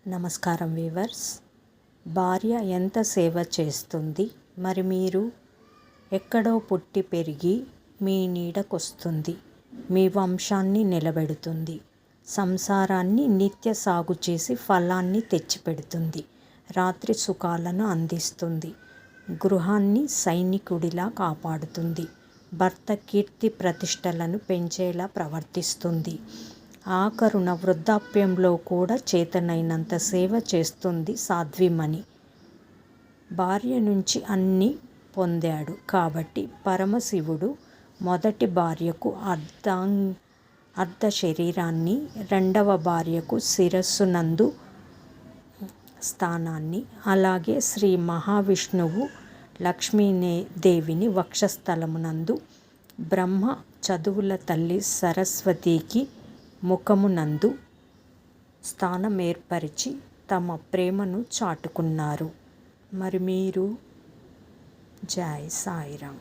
నమస్కారం వీవర్స్. భార్య ఎంత సేవ చేస్తుంది, మరి మీరు ఎక్కడో పుట్టి పెరిగి మీ నీడకొస్తుంది, మీ వంశాన్ని నిలబెడుతుంది, సంసారాన్ని నిత్య సాగు చేసి ఫలాన్ని తెచ్చిపెడుతుంది, రాత్రి సుఖాలను అందిస్తుంది, గృహాన్ని సైనికుడిలా కాపాడుతుంది, భర్త కీర్తి ప్రతిష్టలను పెంచేలా ప్రవర్తిస్తుంది, ఆఖరున వృద్ధాప్యంలో కూడా చేతనైనంత సేవ చేస్తుంది సాధ్వీమణి. భార్య నుంచి అన్నీ పొందాడు కాబట్టి పరమశివుడు మొదటి భార్యకు అర్ధ శరీరాన్ని, రెండవ భార్యకు శిరస్సునందు స్థానాన్ని, అలాగే శ్రీ మహావిష్ణువు లక్ష్మీదేవిని వక్షస్థలమునందు, బ్రహ్మ చదువుల తల్లి సరస్వతికి ముఖమునందు స్థానమేర్పరిచి తమ ప్రేమను చాటుకున్నారు. మరి మీరు? జై సాయిరాం.